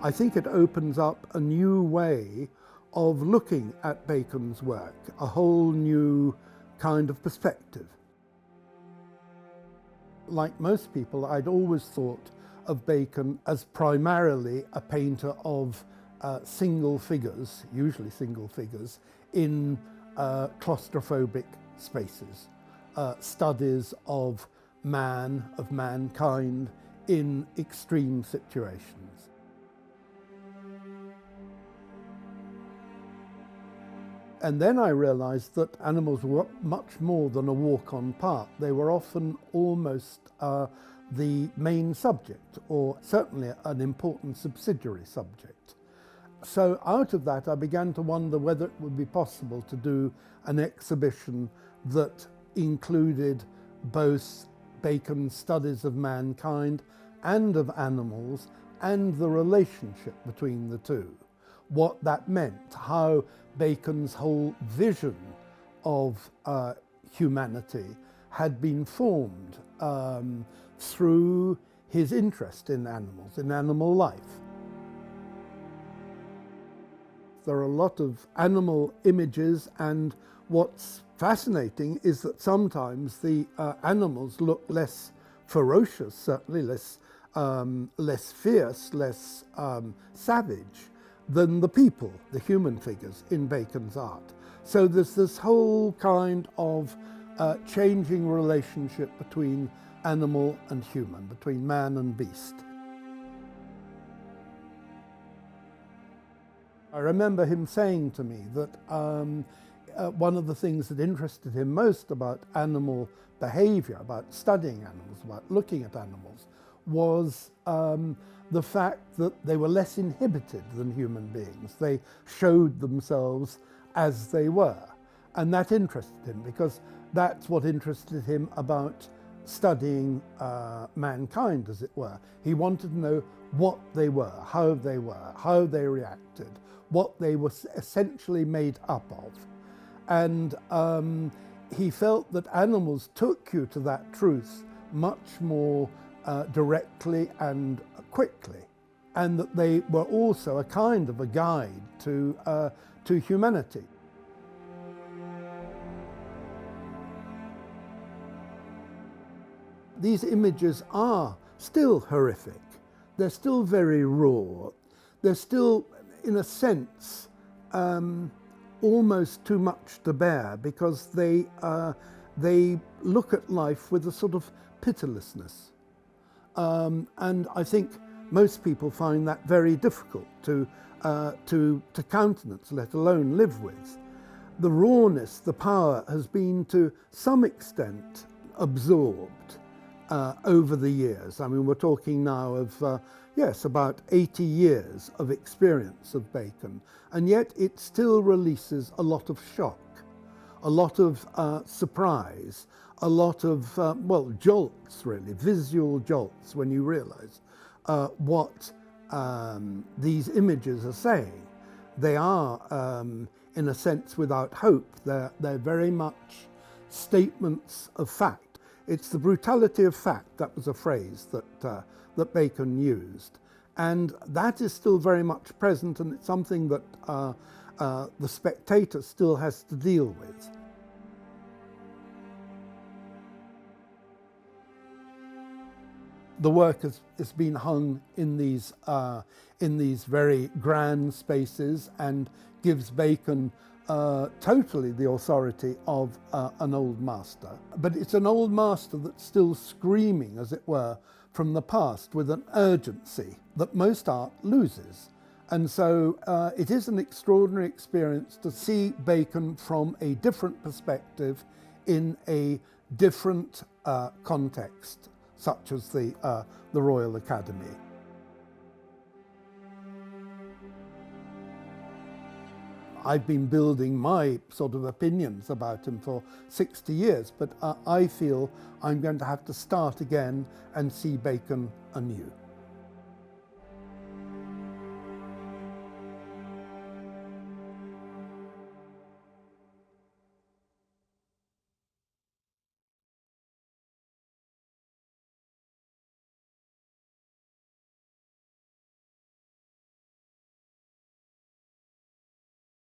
I think it opens up a new way of looking at Bacon's work, a whole new kind of perspective. Like most people, I'd always thought of Bacon as primarily a painter of single figures, usually single figures, in claustrophobic spaces, studies of man, of mankind, in extreme situations. And then I realized that animals were much more than a walk-on part. They were often almost the main subject, or certainly an important subsidiary subject. So out of that, I began to wonder whether it would be possible to do an exhibition that included both Bacon's studies of mankind and of animals, and the relationship between the two. What that meant, how Bacon's whole vision of humanity had been formed through his interest in animals, in animal life. There are a lot of animal images, and what's fascinating is that sometimes the animals look less ferocious, certainly less fierce, less savage than the people, the human figures in Bacon's art. So there's this whole kind of changing relationship between animal and human, between man and beast. I remember him saying to me that one of the things that interested him most about animal behavior, about studying animals, about looking at animals, was the fact that they were less inhibited than human beings. They showed themselves as they were. And that interested him, because that's what interested him about studying mankind, as it were. He wanted to know what they were, how they reacted, what they were essentially made up of. And he felt that animals took you to that truth much more directly and quickly, and that they were also a kind of a guide to humanity. These images are still horrific. They're still very raw. They're still, in a sense, almost too much to bear, because they look at life with a sort of pitilessness. And I think most people find that very difficult to countenance, let alone live with. The rawness, the power, has been to some extent absorbed over the years. I mean, we're talking now of, yes, about 80 years of experience of Bacon, and yet it still releases a lot of shock, a lot of surprise, a lot of, well, jolts really, visual jolts, when you realize what these images are saying. They are, in a sense, without hope. They're very much statements of fact. It's the brutality of fact, that was a phrase that Bacon used. And that is still very much present, and it's something that the spectator still has to deal with. The work has been hung in these very grand spaces, and gives Bacon totally the authority of an old master. But it's an old master that's still screaming, as it were, from the past with an urgency that most art loses. And so it is an extraordinary experience to see Bacon from a different perspective in a different context, such as the Royal Academy. I've been building my sort of opinions about him for 60 years, but I feel I'm going to have to start again and see Bacon anew.